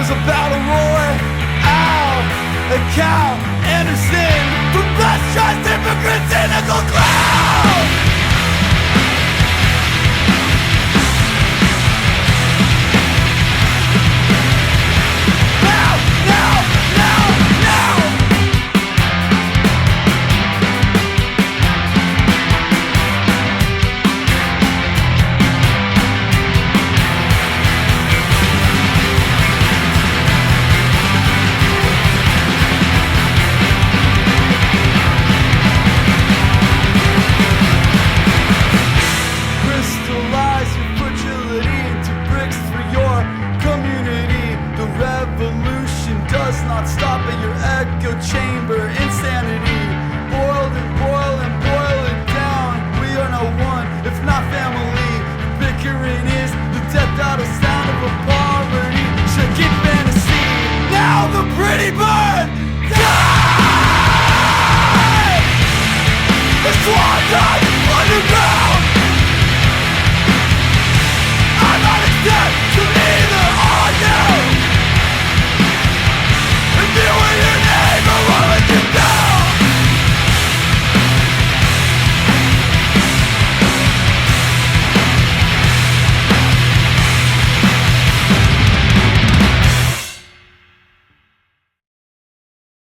was about to roar out a cow and a sin for best dressed hypocrite, cynical clown. Now, now, now, now. Crystallize your fragility into bricks for your community. The revolution does not stop at your echo chamber.